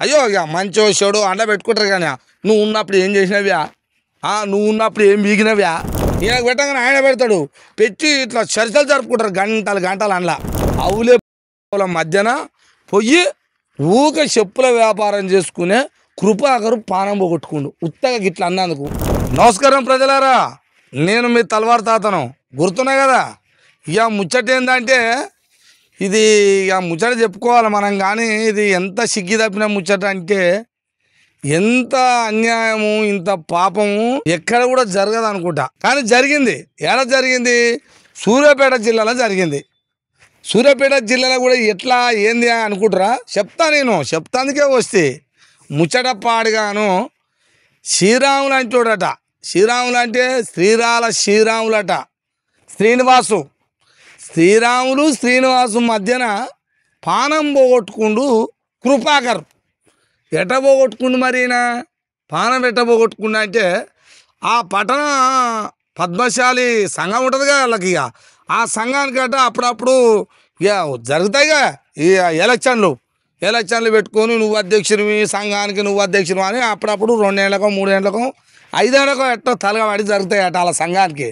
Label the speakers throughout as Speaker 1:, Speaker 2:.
Speaker 1: అయ్యో ఇక మంచో చెడు అండ పెట్టుకుంటారు కానీ నువ్వు ఉన్నప్పుడు ఏం చేసినవ్యా, నువ్వు ఉన్నప్పుడు ఏం బీగినవ్యా, ఈయనకు పెట్టగానే ఆయన పెడతాడు. పెట్టి ఇట్లా చర్చలు జరుపుకుంటారు గంటలు గంటలు అండ్లా. అవులే మధ్యన పొయ్యి ఊక చెప్పుల వ్యాపారం చేసుకునే కృపాకరు పానం పోగొట్టుకుండు ఉత్తగా గిట్లా అన్నందుకు. నమస్కారం ప్రజలారా, నేను మీ తలవారు తాతను గుర్తున్నాయి కదా. ఇక ముచ్చట ఏంటంటే ఇది ఇక ముచ్చట చెప్పుకోవాలి మనం, కానీ ఇది ఎంత సిగ్గి తప్పిన ముచ్చట అంటే ఎంత అన్యాయము ఇంత పాపము ఎక్కడ కూడా జరగదు అనుకుంటా, కానీ జరిగింది. ఎలా జరిగింది? సూర్యాపేట జిల్లాలో జరిగింది. సూర్యాపేట జిల్లాలో కూడా ఎట్లా ఏంది అనుకుంటారా? చెప్తానికే వస్తే ముచ్చట పాడుగాను. శ్రీరాములు అంటోడట, శ్రీరాములు అంటే శ్రీరాములట, శ్రీనివాసు మధ్యన పానం పోగొట్టుకుండు కృపాకర్. ఎట పోగొట్టుకుండు మరినా పానం ఎట్ట పోగొట్టుకుండు అంటే ఆ పట్టణ పద్మశాలి సంఘం ఉంటుంది కదా వాళ్ళకి. ఇక ఆ సంఘానికట అప్పుడప్పుడు ఇక జరుగుతాయిగా ఈ ఎలక్షన్లు పెట్టుకొని నువ్వు అధ్యక్షునివి, సంఘానికి నువ్వు అధ్యక్షునివి అని అప్పుడప్పుడు 2 ఏళ్ళకో 3 ఏళ్ళకో 5 ఏళ్ళకో ఎట్టో తలగబడి జరుగుతాయట వాళ్ళ సంఘానికి.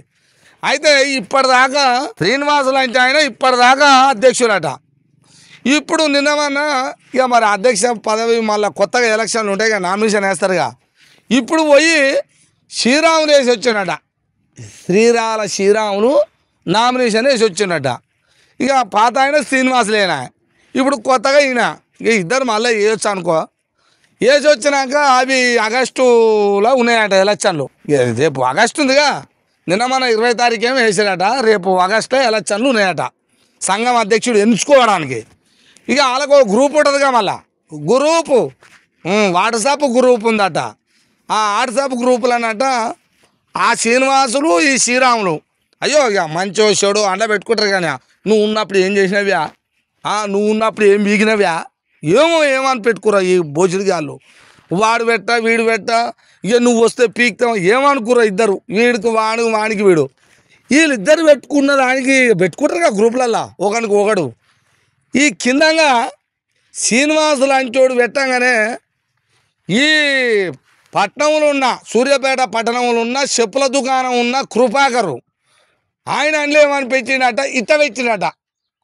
Speaker 1: అయితే ఇప్పటిదాకా శ్రీనివాసులు అంటే ఆయన ఇప్పటిదాకా అధ్యక్షుడట. ఇప్పుడు నిన్నమన్నా ఇక మరి అధ్యక్ష పదవి మళ్ళీ కొత్తగా ఎలక్షన్లు ఉంటాయి కదా, నామినేషన్ వేస్తారుగా. ఇప్పుడు పోయి శ్రీరాములు వేసి వచ్చిండట, శ్రీరాములు నామినేషన్ వేసి వచ్చిండట. ఇక పాత ఆయన శ్రీనివాసులేనా, ఇప్పుడు కొత్తగా ఈయన. ఇక ఇద్దరు మళ్ళీ వేయొచ్చు అనుకో. వేసి వచ్చినాక అవి ఆగస్టులో ఉన్నాయట ఎలక్షన్లు. రేపు ఆగస్టు ఉందిగా, నిన్న మన 20 తారీఖు ఏమో వేసాడట, రేపు ఆగస్టులో ఎలక్షన్లు ఉన్నాయట సంఘం అధ్యక్షుడు ఎంచుకోవడానికి. ఇక వాళ్ళకు గ్రూప్ ఉంటుందిగా, మళ్ళా గ్రూపు వాట్సాప్ గ్రూప్ ఉందట. ఆ వాట్సాప్ గ్రూపులు అన్నట ఆ శ్రీనివాసులు ఈ శ్రీరాములు అయ్యో ఇక మంచో చెడు అండ పెట్టుకుంటారు కానీ నువ్వు ఉన్నప్పుడు ఏం చేసినవ్యా, నువ్వు ఉన్నప్పుడు ఏం బీగినవ్యా, ఏమని పెట్టుకురా ఈ భోజనగాళ్ళు. వాడు పెట్ట వీడు పెట్ట, ఇక నువ్వు వస్తే పీక్తావు ఏమనుకురా ఇద్దరు, వీడికి వానికి వీడు, వీళ్ళిద్దరు పెట్టుకున్న దానికి పెట్టుకుంటారు కదా గ్రూపులల్లో ఒకనికి ఒకడు. ఈ కిందంగా శ్రీనివాసులు అంచోడు పెట్టంగానే ఈ పట్టణంలో ఉన్న సూర్యాపేట పట్టణంలో ఉన్న చెప్పుల దుకాణం ఉన్న కృపాకరు ఆయన అందులో ఏమని పెట్టిండట, ఇట్ట పెట్టిండట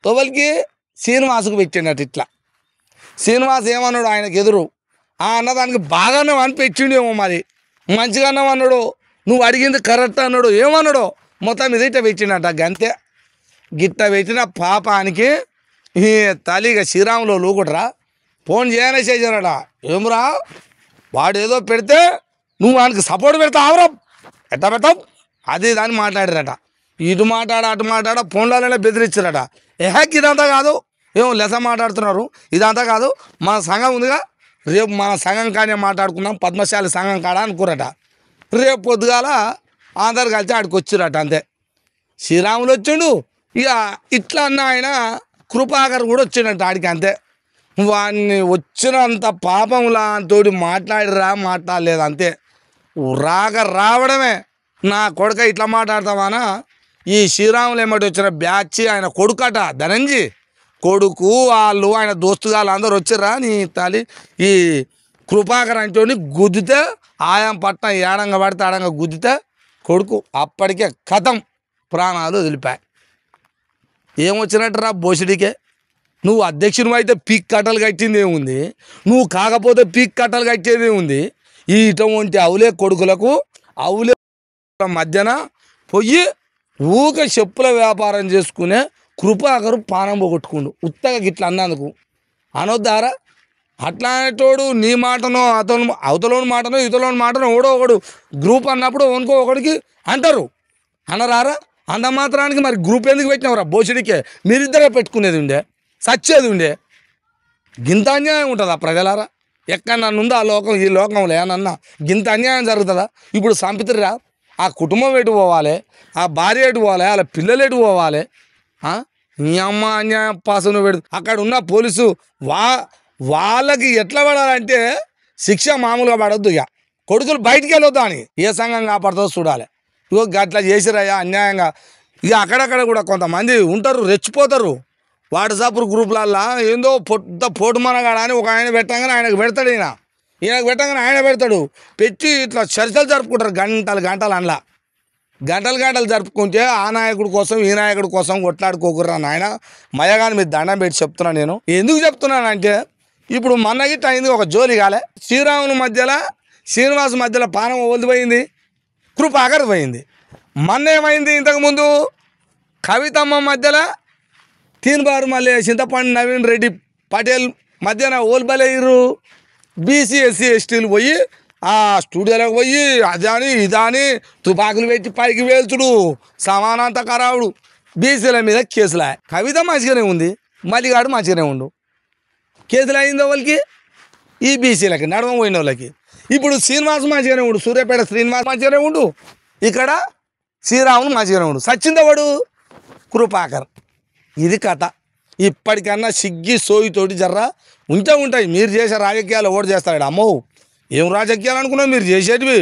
Speaker 1: తొవలికి శ్రీనివాసుకు పెట్టిండట. ఇట్లా శ్రీనివాస్ ఏమన్నాడు ఆయనకు ఎదురు, అన్నదానికి బాగానే అని పెట్టిండేమో, మరి మంచిగా అన్నాడు, నువ్వు అడిగింది కరెక్ట్ అన్నాడు, ఏమన్నాడు మొత్తం ఇది ఇట్ట పెట్టిండట. గంతే గిట్ట పెట్టిన పాపానికి ఈ తల్లిగా శ్రీరాములు లూకుట్రా ఫోన్ చేయనే చేశారట. ఏమరా వాడు ఏదో పెడితే నువ్వు వానికి సపోర్ట్ పెడతావురా, ఎట్ట పెట్టావు అది దాన్ని మాట్లాడారట. ఇటు అటు మాట్లాడ ఫోన్లలోనే బెదిరించారట. ఇదంతా కాదు, ఏమో లెస మాట్లాడుతున్నారు, ఇదంతా కాదు, మన సంఘం ఉందిగా, రేపు మన సంఘం కానీ మాట్లాడుకున్నాం, పద్మశాలి సంఘం కాడ అనుకురట. రేపు పొద్దుగాల అందరు కలిసి ఆడికి వచ్చిరట. అంతే శ్రీరాములు వచ్చిండు. ఇక ఇట్లా అన్న ఆయన కృపాకర్ కూడా వచ్చిండట ఆడికి. అంతే వాడిని వచ్చినంత పాపంలా తోటి మాట్లాడలేదు. అంతే రావడమే నా కొడుక ఇట్లా మాట్లాడతావానా. ఈ శ్రీరాములు ఏమిటి వచ్చిన బ్యాచ్ ఆయన కొడుకట ధనంజీ కొడుకు, వాళ్ళు ఆయన దోస్తుగాళ్ళు అందరూ వచ్చిర్రా. నీ తల్లి ఈ కృపాకర్ అంటే గుద్దితే ఆయం పట్నం ఏడంగా పడితే ఆడంగా గుద్దితే కొడుకు అప్పటికే కథం ప్రాణాలు వదిలిపాయి. ఏమొచ్చినట్టురా బోసిడికే, నువ్వు అధ్యక్షుని అయితే పీక్ కట్టలు కట్టింది ఏముంది, నువ్వు కాకపోతే పీక్ కట్టలు కట్టేది ఏముంది. ఈ ఇటువంటి అవులే కొడుకులకు అవులే మధ్యన పొయ్యి ఊక చెప్పుల వ్యాపారం చేసుకునే కృపాకరు పానం పోగొట్టుకుండు ఉత్తగా గిట్లా అన్నందుకు. అనొద్దారా? అట్లా అనేటోడు నీ మాటనో అవతలోని మాటనో ఇతలోని మాటనో ఒకడు గ్రూప్ అన్నప్పుడు ఒకడికి అంటారు, అనరారా? అంత మాత్రానికి మరి గ్రూప్ ఎందుకు పెట్టినవరా బోసిడికే? మీరిద్దరే పెట్టుకునేది ఉండే, సచ్చేది ఉండే. గింత అన్యాయం ఉంటుందా ప్రజలారా? ఎక్కడ నన్ను ఉందా ఆ లోకం, ఈ లోకంలో ఏమన్నా గింత అన్యాయం జరుగుతుందా? ఇప్పుడు సంపితిరా, ఆ కుటుంబం ఎటు పోవాలి, ఆ భార్య ఎటు పోవాలి, వాళ్ళ పిల్లలు ఎటు పోవాలి? నీ అమ్మ అన్యాయం పాసను పెడు. అక్కడ ఉన్న పోలీసు వాళ్ళకి ఎట్లా పడాలంటే శిక్ష మామూలుగా పడొద్దు. ఇక కొడుకులు బయటికి వెళ్ళొద్దు అని ఏ సంఘం కాపాడుతుందో చూడాలి. ఇగో అట్లా చేసిరయ్యా అన్యాయంగా. ఇక అక్కడక్కడ కూడా కొంతమంది ఉంటారు, రెచ్చిపోతారు. వాట్సాప్ గ్రూప్లల్లో ఏందో పోటు మనగాడ అని ఒక ఆయన పెట్టంగానే ఆయనకు పెడతాడు ఈయనకు పెట్టంగానే ఆయన పెడతాడు పెట్టి ఇట్లా చర్చలు జరుపుకుంటారు గంటలు గంటలు అందులో గంటలు జరుపుకుంటే ఆ నాయకుడి కోసం ఈ నాయకుడి కోసం కొట్లాడుకోకుర్రా నాయన మయగాని మీద దండం పెట్టి చెప్తున్నాను. నేను ఎందుకు చెప్తున్నానంటే ఇప్పుడు మొన్నగిట్ట అయింది ఒక జోలి కాలే. శ్రీరాముని మధ్యలో శ్రీనివాస్ మధ్యలో పానం వదిలిపోయింది, కృపాకర్ పోయింది. మొన్న ఏమైంది ఇంతకుముందు కవితమ్మ మధ్యలో తీన్బారు మళ్ళీ చింతపండు నవీన్ రెడ్డి పటేల్ మధ్యన ఓల్బలేరు బీసీ ఎస్సీ ఎస్టీలు పోయి ఆ స్టూడియోలోకి పోయి అదని ఇదని తుపాకులు పెట్టి పైకి వేల్చుడు సమానంత కరావుడు బీసీల మీద కేసులు. కవిత మంచిగానే ఉంది, మల్లిగాడు మంచిగానే ఉండు. కేసులు అయిందో వాళ్ళకి ఈ బీసీలకి నడవ పోయిన వాళ్ళకి. ఇప్పుడు శ్రీనివాస్ మంచిగానే ఉండు, సూర్యాపేట శ్రీనివాస్ మంచిగానే ఉండు, ఇక్కడ శ్రీరాములు మంచిగానే ఉండు. సచ్చిందవాడు కృపాకర్. ఇది కథ. ఇప్పటికన్నా సిగ్గి సోయితోటి జర్రా ఉంటాయి. మీరు చేసే రాజకీయాలు ఓటు చేస్తాడు. అమ్మో ఏం రాజకీయాలు అనుకున్నావు మీరు చేసేటివి?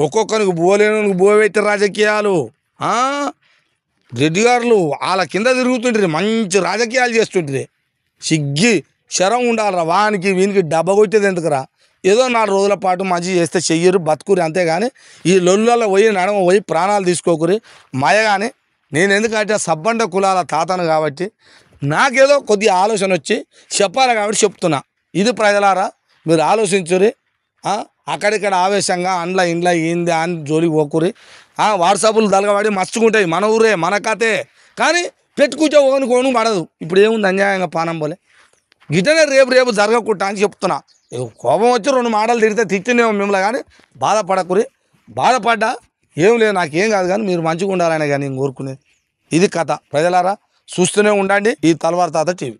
Speaker 1: ఒక్కొక్కరికి బోలేనికి బోబెట్టి రాజకీయాలు. రెడ్డి గారులు వాళ్ళ కింద తిరుగుతుంటారు, మంచి రాజకీయాలు చేస్తుంటారు. సిగ్గి శరం ఉండాలరా. వానికి వీనికి డబ్బ కొట్టేది ఎందుకురా? ఏదో 4 రోజుల పాటు మంచి చేస్తే చెయ్యరు, బతుకురి. అంతేగాని ఈ లొల్లలో పోయి నడమ పోయి ప్రాణాలు తీసుకోకురి. మాయగాని నేను ఎందుకంటే సబ్బండ కులాల తాతను కాబట్టి నాకేదో కొద్దిగా ఆలోచన వచ్చి చెప్పాలి కాబట్టి చెప్తున్నా. ఇది ప్రజలారా మీరు ఆలోచించురి. అక్కడిక్కడ ఆవేశంగా ఇండ్ల ఏంది అని జోలికి పోకురి. వాట్సాప్లు దలగబడి మర్చుకుంటాయి. మన ఊరే మన కథే, కానీ పెట్టుకుంటే ఓనుకోను పడదు. ఇప్పుడు ఏముంది అన్యాయంగా పానం పోలే గిట్టనే రేపు జరగకుండా అని చెప్తున్నా. కోపం వచ్చి 2 మాటలు తిడితే తిట్టినేమో మిమ్మల్ని, కానీ బాధపడకురి. బాధపడ్డా ఏం లేదు, నాకేం కాదు, కానీ మీరు మంచిగా ఉండాలనే కానీ నేను కోరుకునేది. ఇది కథ. ప్రజలారా చూస్తూనే ఉండండి ఈ తల్వార్ తాత టీవీ.